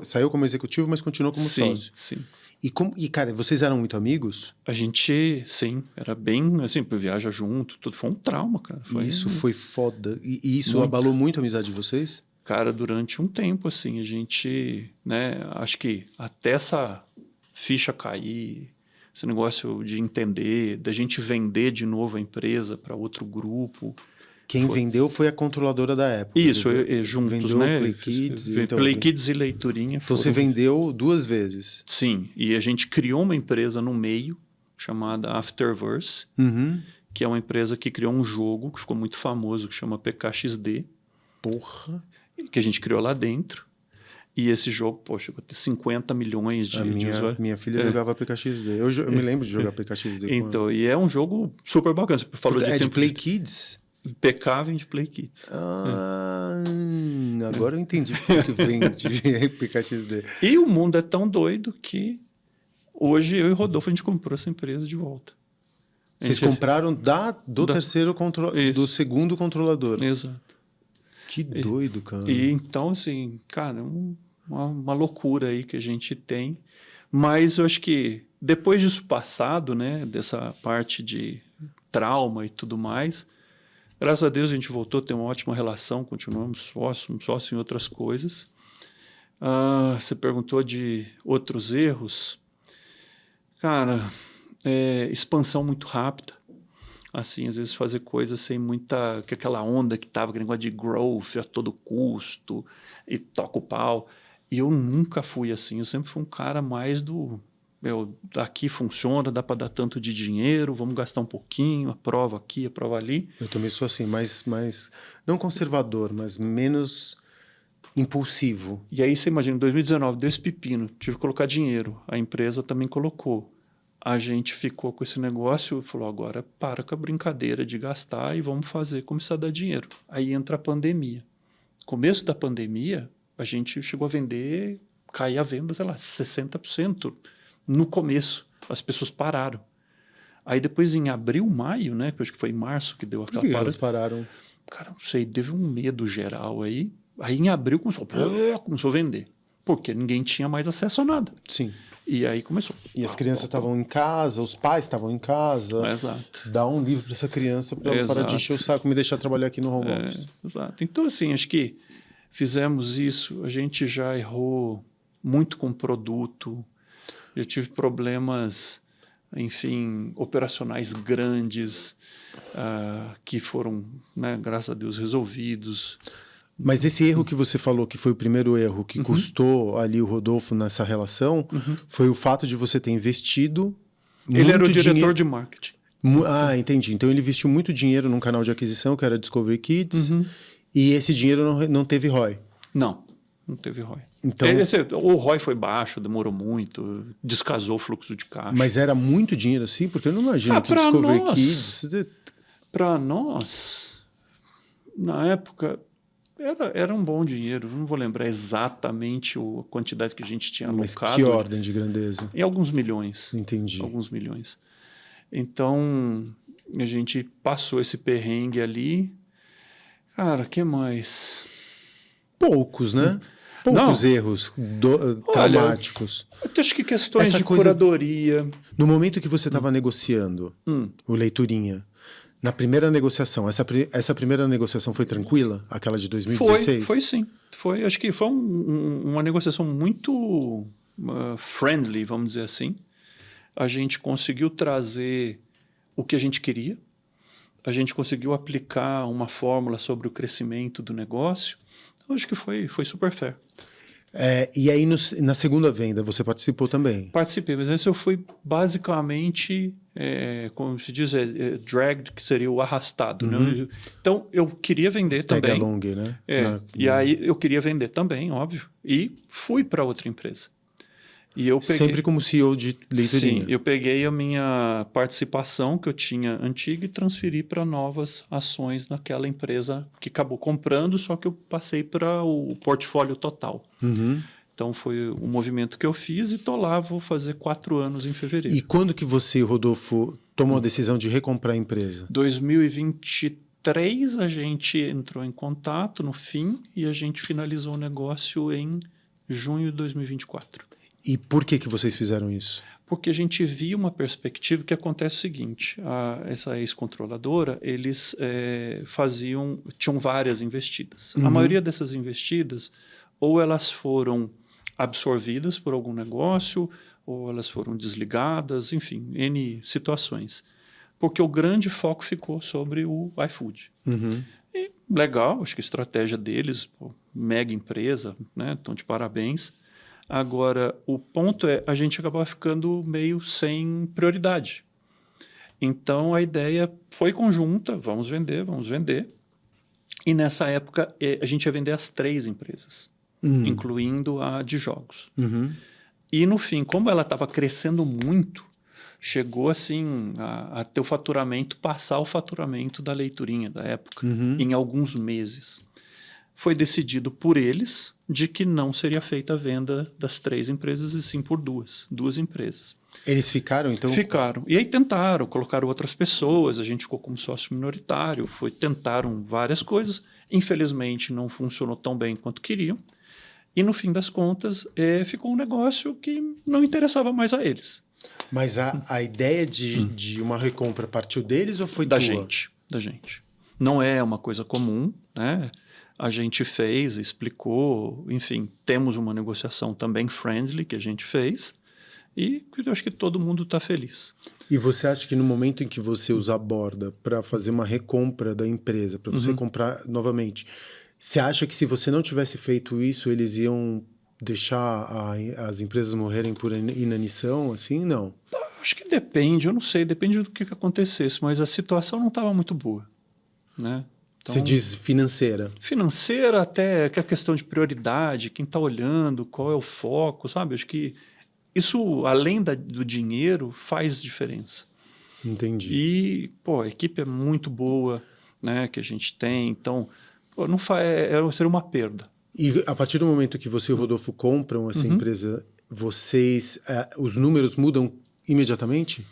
saiu como executivo, mas continuou como sócio. Sim. E, cara, vocês eram muito amigos? A gente, sim, era bem, assim, viaja junto, tudo. Foi um trauma, cara. Isso foi foda. E isso abalou muito a amizade de vocês? Cara, durante um tempo, assim, a gente, né, acho que até essa ficha cair, esse negócio de entender, da gente vender de novo a empresa para outro grupo. Quem vendeu foi a controladora da época. Isso, juntos, vendeu né? Play Kids. Play Kids e leiturinha. Então você vendeu 2 vezes. Sim, e a gente criou uma empresa no meio, chamada Afterverse, que é uma empresa que criou um jogo que ficou muito famoso, que chama PKXD. Porra! Que a gente criou lá dentro. E esse jogo, poxa, chegou a ter 50 milhões de usuários. Minha filha jogava PKXD. Eu me lembro de jogar PKXD com Então, ela. e é um jogo super bacana. Você falou de É de tempo Play Kids? PK vem de Play Kids. Agora eu entendi por que vem de PKXD. E o mundo é tão doido que hoje eu e o Rodolfo, a gente comprou essa empresa de volta. Vocês compraram do segundo controlador. Exato. Que doido, cara. E então, assim, cara, uma loucura aí que a gente tem. Mas eu acho que depois disso passado, né, dessa parte de trauma e tudo mais, graças a Deus a gente voltou a ter uma ótima relação, continuamos sócio em outras coisas. Você perguntou de outros erros. Cara, expansão muito rápida. Assim, às vezes fazer coisas sem muita... que aquela onda que tava, aquele negócio de growth a todo custo e toca o pau. E eu nunca fui assim. Eu sempre fui um cara mais do... aqui funciona, dá para dar tanto de dinheiro, vamos gastar um pouquinho, aprova aqui, aprova ali. Eu também sou assim, mais não conservador, mas menos impulsivo. E aí você imagina, em 2019, deu esse pepino, tive que colocar dinheiro. A empresa também colocou. A gente ficou com esse negócio e falou, agora para com a brincadeira de gastar e vamos fazer, começar a dar dinheiro. Aí entra a pandemia. Começo da pandemia, a gente chegou a vender, cair a venda, sei lá, 60%. No começo, as pessoas pararam. Aí depois em abril, maio, né, que eu acho que foi em março que deu aquela Por que parada. elas pararam? Cara, não sei, teve um medo geral aí. Aí em abril começou a vender. Porque ninguém tinha mais acesso a nada. Sim. E aí começou. E as crianças estavam em casa, os pais estavam em casa. Exato. Dá um livro para essa criança para ela parar de encher o saco e me deixar trabalhar aqui no home office. Exato. Então, assim, acho que fizemos isso. A gente já errou muito com produto. Eu tive problemas, enfim, operacionais grandes que foram, né, graças a Deus, resolvidos. Mas esse erro que você falou, que foi o primeiro erro que custou ali o Rodolfo nessa relação, foi o fato de você ter investido Ele era o diretor de marketing. Entendi. Então ele investiu muito dinheiro num canal de aquisição, que era Discovery Kids, e esse dinheiro não teve ROI. Não teve ROI. Então, o ROI foi baixo, demorou muito, descasou o fluxo de caixa. Mas era muito dinheiro assim? Porque eu não imagino que Discovery Kids... Para nós, na época... Era um bom dinheiro, não vou lembrar exatamente a quantidade que a gente tinha alocado. Mas que ordem de grandeza? Em alguns milhões. Entendi. Alguns milhões. Então, a gente passou esse perrengue ali. Cara, o que mais? Poucos, né? Poucos erros traumáticos. Eu acho que questões de curadoria. No momento que você estava negociando o Leiturinha, na primeira negociação, essa primeira negociação foi tranquila? Aquela de 2016? Foi sim. Acho que foi uma negociação muito friendly, vamos dizer assim. A gente conseguiu trazer o que a gente queria. A gente conseguiu aplicar uma fórmula sobre o crescimento do negócio. Então, acho que foi super fair. E aí, na segunda venda, você participou também? Participei, mas esse eu fui basicamente, como se diz, dragged, que seria o arrastado. Né? Então, eu queria vender também. Tag along, né? E aí, eu queria vender também, óbvio. E fui para outra empresa. E eu peguei, sempre como CEO de Leiturinha? Sim, eu peguei a minha participação que eu tinha antiga e transferi para novas ações naquela empresa que acabou comprando, só que eu passei para o portfólio total. Então foi o movimento que eu fiz e estou lá, vou fazer 4 anos em fevereiro. E quando que você, Rodolfo, tomou a decisão de recomprar a empresa? 2023 a gente entrou em contato no fim e a gente finalizou o negócio em junho de 2024. E por que vocês fizeram isso? Porque a gente via uma perspectiva que acontece o seguinte, essa ex-controladora, eles tinham várias investidas. A maioria dessas investidas, ou elas foram absorvidas por algum negócio, ou elas foram desligadas, enfim, N situações. Porque o grande foco ficou sobre o iFood. E legal, acho que a estratégia deles, mega empresa, né? Então, de parabéns. Agora, o ponto é, a gente acabava ficando meio sem prioridade. Então, a ideia foi conjunta, vamos vender. E nessa época, a gente ia vender as 3 empresas. incluindo a de jogos. E no fim, como ela estava crescendo muito, chegou assim a ter o faturamento, passar o faturamento da Leiturinha da época, em alguns meses. Foi decidido por eles de que não seria feita a venda das 3 empresas, e sim por duas empresas. Eles ficaram, então? Ficaram. E aí tentaram, colocaram outras pessoas, a gente ficou como sócio minoritário, tentaram várias coisas. Infelizmente, não funcionou tão bem quanto queriam. E no fim das contas, ficou um negócio que não interessava mais a eles. Mas a ideia de uma recompra partiu deles ou foi Da tua? Da gente. Não é uma coisa comum, né? A gente fez, explicou, enfim, temos uma negociação também friendly que a gente fez e eu acho que todo mundo está feliz. E você acha que no momento em que você os aborda para fazer uma recompra da empresa, para você comprar novamente, você acha que se você não tivesse feito isso, eles iam deixar as empresas morrerem por inanição, assim? Não. Acho que depende, eu não sei, depende do que acontecesse, mas a situação não estava muito boa, né? Então, você diz financeira. Financeira até, que é a questão de prioridade, quem está olhando, qual é o foco, sabe? Acho que isso, além do dinheiro, faz diferença. Entendi. E, a equipe é muito boa, né, que a gente tem, então, não seria uma perda. E a partir do momento que você e o Rodolfo compram essa empresa, os números mudam imediatamente?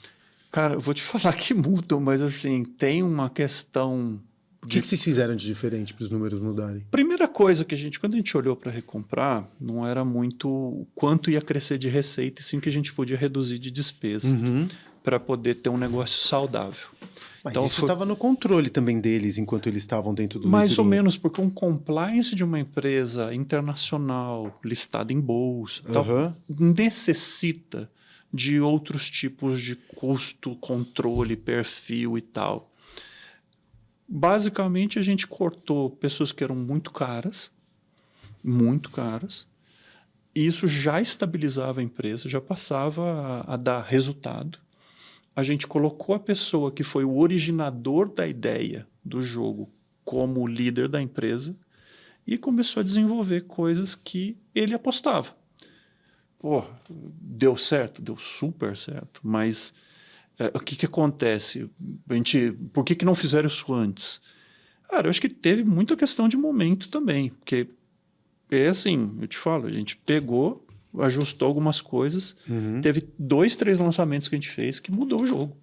Cara, eu vou te falar que mudam, mas assim, tem uma questão... O que vocês fizeram de diferente para os números mudarem? Primeira coisa que quando a gente olhou para recomprar, não era muito o quanto ia crescer de receita, e sim o que a gente podia reduzir de despesa para poder ter um negócio saudável. Mas então, isso estava no controle também deles enquanto eles estavam dentro do mais Leiturinha. ou menos, porque um compliance de uma empresa internacional listada em bolsa tal, necessita de outros tipos de custo, controle, perfil e tal. Basicamente, a gente cortou pessoas que eram muito caras, e isso já estabilizava a empresa, já passava a dar resultado. A gente colocou a pessoa que foi o originador da ideia do jogo como líder da empresa e começou a desenvolver coisas que ele apostava. Deu certo? Deu super certo, mas... o que acontece? Por que não fizeram isso antes? Cara, eu acho que teve muita questão de momento também, porque assim, eu te falo, a gente pegou, ajustou algumas coisas, teve 2, 3 lançamentos que a gente fez que mudou o jogo.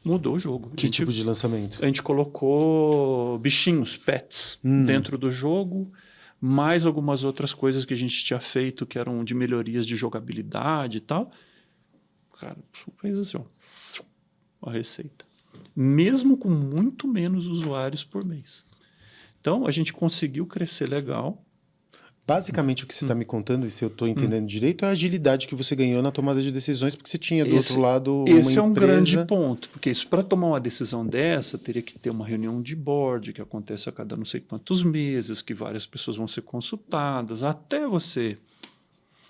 Mudou o jogo. Que tipo de lançamento? A gente colocou bichinhos, pets, dentro do jogo, mais algumas outras coisas que a gente tinha feito que eram de melhorias de jogabilidade e tal. Cara, fez assim, a receita. Mesmo com muito menos usuários por mês. Então, a gente conseguiu crescer legal. Basicamente, o que você está me contando, e se eu estou entendendo direito, é a agilidade que você ganhou na tomada de decisões, porque você tinha do outro lado uma empresa... Esse é um grande ponto, porque para tomar uma decisão dessa, teria que ter uma reunião de board, que acontece a cada não sei quantos meses, que várias pessoas vão ser consultadas, até você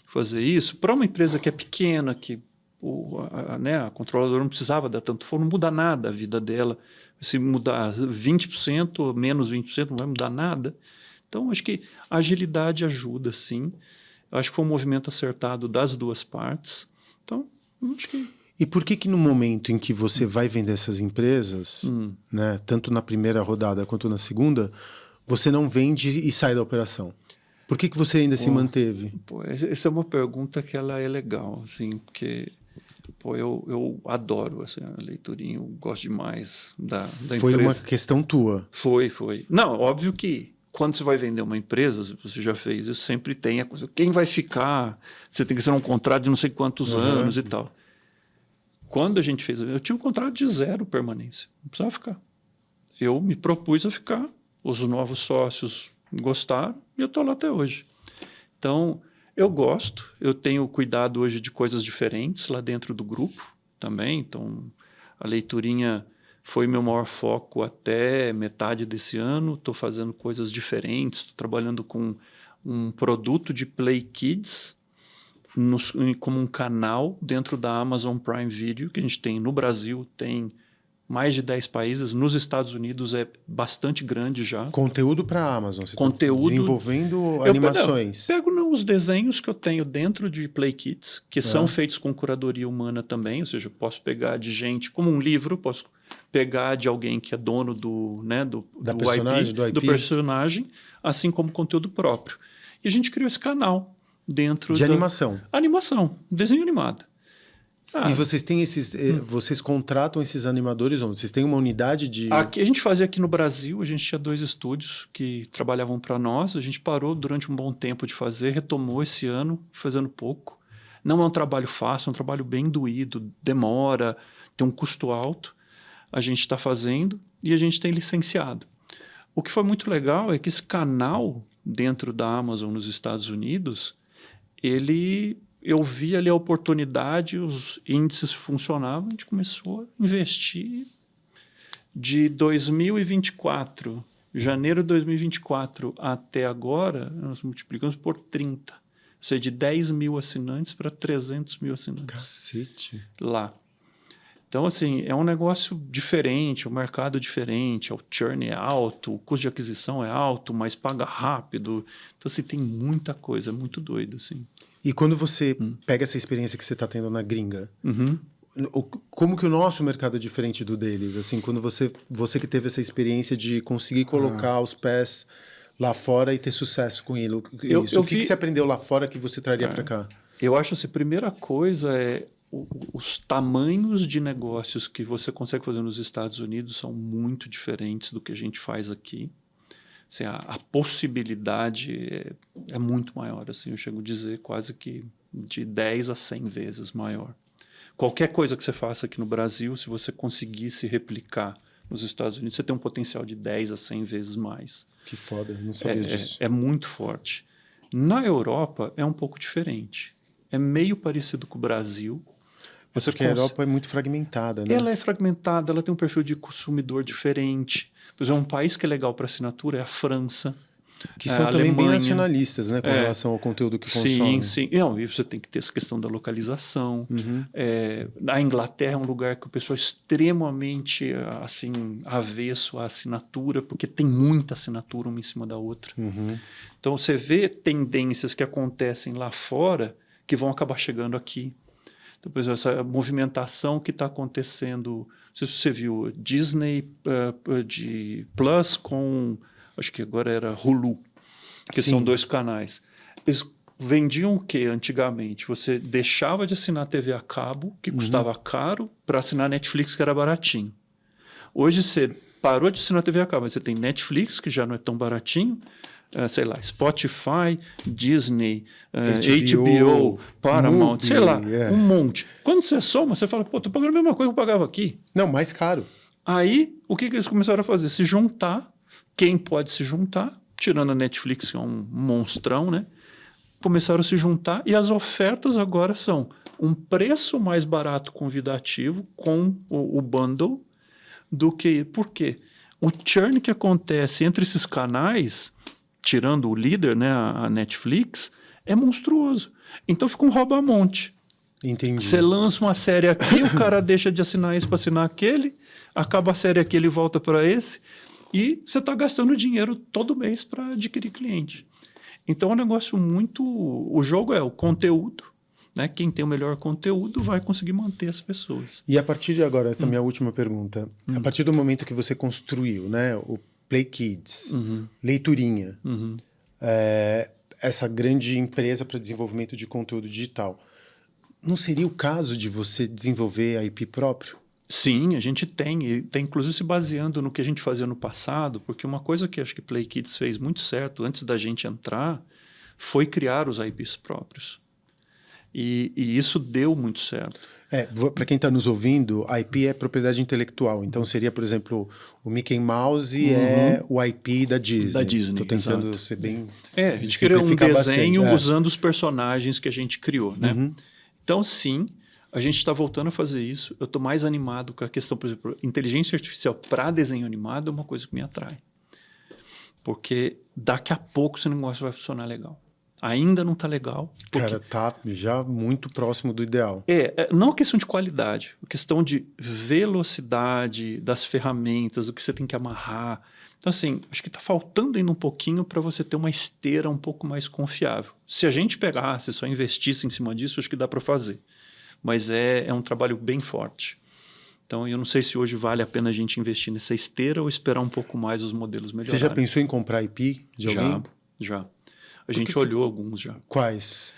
fazer isso. Para uma empresa que é pequena, que a controladora não precisava dar tanto fogo, não muda nada a vida dela. Se mudar 20%, menos 20%, não vai mudar nada. Então, acho que a agilidade ajuda, sim. Eu acho que foi um movimento acertado das duas partes. Então, acho que... E por que no momento em que você vai vender essas empresas, né, tanto na primeira rodada quanto na segunda, você não vende e sai da operação? Por que você ainda se manteve? Essa é uma pergunta que ela é legal, assim, porque... eu adoro essa Leiturinha, eu gosto demais da empresa. Foi uma questão tua? Foi. Não, óbvio que quando você vai vender uma empresa, você já fez isso, sempre tem a coisa, quem vai ficar, você tem que ser um contrato de não sei quantos anos e tal. Quando a gente fez, eu tinha um contrato de 0 permanência, não precisava ficar. Eu me propus a ficar, os novos sócios gostaram e eu estou lá até hoje. Então... eu gosto, eu tenho cuidado hoje de coisas diferentes lá dentro do grupo também, então a Leiturinha foi meu maior foco até metade desse ano, estou fazendo coisas diferentes, estou trabalhando com um produto de Play Kids como um canal dentro da Amazon Prime Video, que a gente tem no Brasil, tem mais de 10 países. Nos Estados Unidos é bastante grande já. Conteúdo para a Amazon. Você Conteúdo. Tá desenvolvendo animações. Pego os desenhos que eu tenho dentro de Play Kids, que são feitos com curadoria humana também, ou seja, eu posso pegar de gente, como um livro, posso pegar de alguém que é dono do IP, personagem, assim como conteúdo próprio. E a gente criou esse canal dentro de animação. Animação, desenho animado. E vocês têm vocês contratam esses animadores onde? Vocês têm uma unidade de... Aqui, a gente fazia aqui no Brasil, a gente tinha 2 estúdios que trabalhavam para nós, a gente parou durante um bom tempo de fazer, retomou esse ano, fazendo pouco. Não é um trabalho fácil, é um trabalho bem doído, demora, tem um custo alto. A gente está fazendo e a gente tem licenciado. O que foi muito legal é que esse canal dentro da Amazon nos Estados Unidos, eu vi ali a oportunidade, os índices funcionavam, a gente começou a investir de 2024, janeiro de 2024 até agora, nós multiplicamos por 30. Ou seja, de 10 mil assinantes para 300 mil assinantes. Cacete. Lá. Então, assim, é um negócio diferente, um mercado diferente, o churn é alto, o custo de aquisição é alto, mas paga rápido. Então, assim, tem muita coisa, é muito doido, assim. E quando você pega essa experiência que você está tendo na gringa, como que o nosso mercado é diferente do deles? Assim, quando você que teve essa experiência de conseguir colocar os pés lá fora e ter sucesso com ele, o que você aprendeu lá fora que você traria para cá? Eu acho assim, a primeira coisa é os tamanhos de negócios que você consegue fazer nos Estados Unidos são muito diferentes do que a gente faz aqui. Assim, a possibilidade é muito maior. Assim, eu chego a dizer quase que de 10 a 100 vezes maior. Qualquer coisa que você faça aqui no Brasil, se você conseguisse replicar nos Estados Unidos, você tem um potencial de 10 a 100 vezes mais. Que foda, eu não sabia disso. É muito forte. Na Europa é um pouco diferente. É meio parecido com o Brasil. Porque a Europa é muito fragmentada, né? Ela é fragmentada, ela tem um perfil de consumidor diferente. Por exemplo, um país que é legal para assinatura é a França. Que são também bem nacionalistas, né? Com relação ao conteúdo que consomem. Sim. Não, e você tem que ter essa questão da localização. A Inglaterra é um lugar que o pessoal é extremamente assim, avesso à assinatura, porque tem muita assinatura uma em cima da outra. Então, você vê tendências que acontecem lá fora que vão acabar chegando aqui. Então, por exemplo, essa movimentação que está acontecendo, não sei se você viu, Disney de Plus com, acho que agora era Hulu, que são 2 canais. Eles vendiam o que antigamente? Você deixava de assinar TV a cabo, que custava caro, para assinar Netflix, que era baratinho. Hoje você parou de assinar TV a cabo, você tem Netflix, que já não é tão baratinho, sei lá, Spotify, Disney, HBO, Paramount, Mubi, sei lá, um monte. Quando você soma, você fala, pô, tô pagando a mesma coisa que eu pagava aqui. Não, mais caro. Aí, o que eles começaram a fazer? Se juntar, quem pode se juntar, tirando a Netflix, que é um monstrão, né? Começaram a se juntar e as ofertas agora são um preço mais barato convidativo com o bundle do que... Por quê? O churn que acontece entre esses canais, tirando o líder, né, a Netflix, é monstruoso. Então fica um rouba-monte. Entendi. Você lança uma série aqui, o cara deixa de assinar esse para assinar aquele, acaba a série aqui, ele volta para esse, e você está gastando dinheiro todo mês para adquirir cliente. Então é um negócio muito... O jogo é o conteúdo, né? Quem tem o melhor conteúdo vai conseguir manter as pessoas. E a partir de agora, essa é a minha última pergunta. A partir do momento que você construiu, né, o Play Kids, Leiturinha, essa grande empresa para desenvolvimento de conteúdo digital, não seria o caso de você desenvolver a IP próprio? Sim, a gente tem. E tem inclusive se baseando no que a gente fazia no passado, porque uma coisa que acho que Play Kids fez muito certo antes da gente entrar foi criar os IPs próprios. E isso deu muito certo. Para quem está nos ouvindo, IP é propriedade intelectual. Então seria, por exemplo, o Mickey Mouse é o IP da Disney. Da Disney, estou tentando exato. ser bem... a gente criou um desenho usando os personagens que a gente criou, né? Então, sim, a gente está voltando a fazer isso. Eu estou mais animado com a questão, por exemplo, inteligência artificial para desenho animado é uma coisa que me atrai. Porque daqui a pouco esse negócio vai funcionar legal. Ainda não está legal. Cara, tá já muito próximo do ideal. Não a questão de qualidade, a questão de velocidade das ferramentas, do que você tem que amarrar. Então, assim, acho que está faltando ainda um pouquinho para você ter uma esteira um pouco mais confiável. Se a gente pegasse, só investisse em cima disso, acho que dá para fazer. Mas é um trabalho bem forte. Então, eu não sei se hoje vale a pena a gente investir nessa esteira ou esperar um pouco mais os modelos melhorarem. Você já pensou em comprar IP de alguém? Já. A gente olhou alguns já. Quais?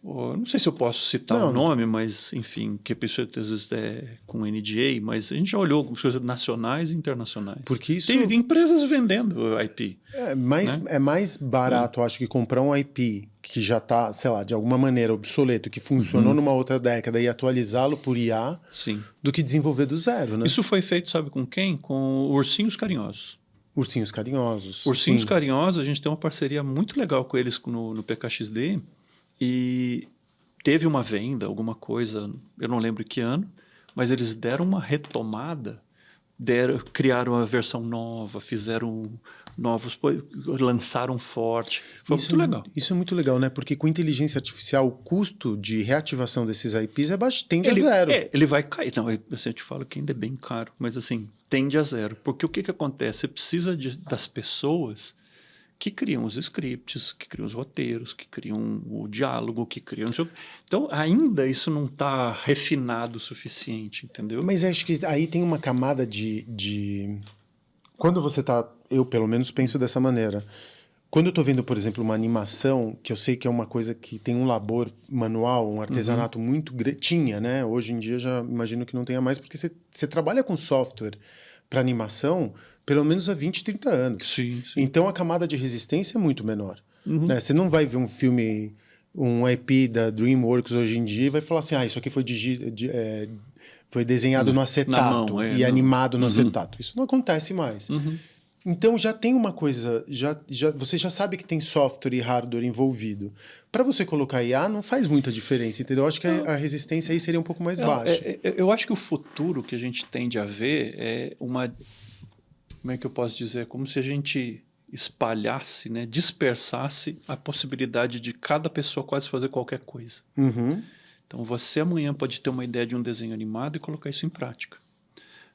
Não sei se eu posso citar o nome, mas, enfim, que a pessoa às vezes é com NDA, mas a gente já olhou algumas coisas nacionais e internacionais. Porque isso... Tem empresas vendendo IP. É mais barato, acho, que comprar um IP que já está, sei lá, de alguma maneira obsoleto, que funcionou numa outra década e atualizá-lo por IA, Sim, do que desenvolver do zero, né? Isso foi feito, sabe com quem? Com Ursinhos Carinhosos. Ursinhos Carinhosos. Ursinhos Carinhosos, a gente tem uma parceria muito legal com eles no PKXD e teve uma venda, alguma coisa, eu não lembro que ano, mas eles deram uma retomada, criaram uma versão nova, fizeram novos, lançaram forte. Foi muito legal. Isso é muito legal, né? Porque com inteligência artificial, o custo de reativação desses IPs tende a zero. Ele vai cair. Não, eu te falo que ainda é bem caro, mas assim, tende a zero. Porque o que acontece? Você precisa das pessoas que criam os scripts, que criam os roteiros, que criam o diálogo, que criam... Então, ainda isso não está refinado o suficiente, entendeu? Mas acho que aí tem uma camada de... Quando você está... Eu, pelo menos, penso dessa maneira. Quando eu estou vendo, por exemplo, uma animação, que eu sei que é uma coisa que tem um labor manual, um artesanato muito... Tinha, né? Hoje em dia já imagino que não tenha mais, porque você trabalha com software para animação pelo menos há 20, 30 anos. Sim. Então a camada de resistência é muito menor. Né? Você não vai ver um filme, um IP da DreamWorks hoje em dia e vai falar assim, isso aqui foi desenhado no acetato e animado no acetato. Isso não acontece mais. Então já tem uma coisa, você já sabe que tem software e hardware envolvido. Para você colocar IA não faz muita diferença, entendeu? Eu acho que a resistência aí seria um pouco mais baixa. Eu acho que o futuro que a gente tende a ver é uma... Como é que eu posso dizer? Como se a gente espalhasse, né, dispersasse a possibilidade de cada pessoa quase fazer qualquer coisa. Então, você amanhã pode ter uma ideia de um desenho animado e colocar isso em prática.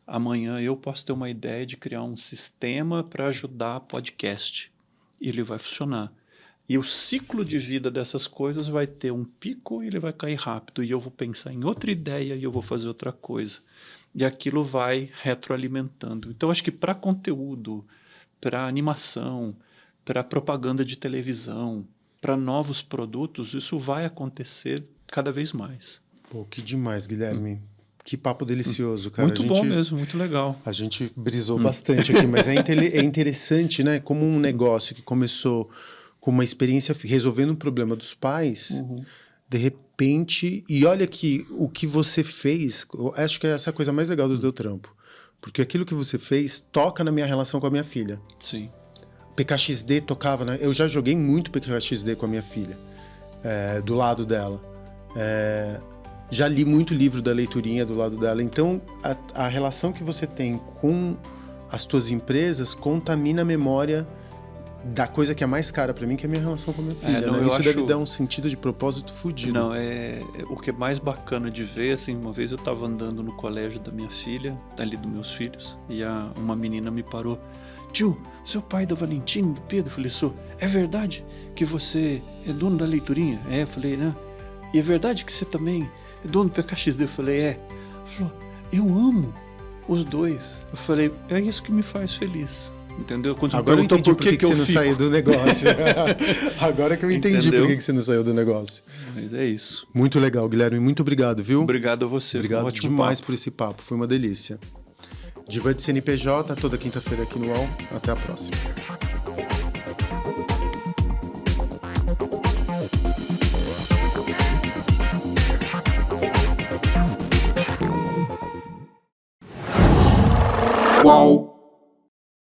Amanhã eu posso ter uma ideia de criar um sistema para ajudar podcast. E ele vai funcionar. E o ciclo de vida dessas coisas vai ter um pico e ele vai cair rápido. E eu vou pensar em outra ideia e eu vou fazer outra coisa. E aquilo vai retroalimentando. Então, acho que para conteúdo, para animação, para propaganda de televisão, para novos produtos, isso vai acontecer cada vez mais. Pô, que demais, Guilherme. Que papo delicioso, cara. Muito bom mesmo, muito legal. A gente brisou bastante aqui, mas é interessante, né? Como um negócio que começou com uma experiência resolvendo um problema dos pais... De repente, e olha que o que você fez, eu acho que é essa a coisa mais legal do teu trampo. Porque aquilo que você fez toca na minha relação com a minha filha. Sim. PKXD tocava, né? Eu já joguei muito PKXD com a minha filha, do lado dela. Já li muito livro da leiturinha do lado dela. Então, a relação que você tem com as tuas empresas contamina a memória da coisa que é mais cara pra mim, que é a minha relação com a minha filha. Né? Isso deve dar um sentido de propósito fudido. Não, o que é mais bacana de ver, assim, uma vez eu tava andando no colégio da minha filha, ali dos meus filhos, e uma menina me parou. Tio, seu pai é do Valentim, do Pedro? Eu falei, sou. É verdade que você é dono da leiturinha? Eu falei, né? E é verdade que você também é dono do PKXD? Eu falei, Ela falou, eu amo os dois. Eu falei, é isso que me faz feliz. Entendeu? Quando agora eu entendi por que você não saiu do negócio. Agora que eu entendi por que você não saiu do negócio. Mas é isso. Muito legal, Guilherme. Muito obrigado, viu? Obrigado a você. Obrigado demais por esse papo. Foi uma delícia. Diva de CNPJ, toda quinta-feira aqui no UOL. Até a próxima. UOL.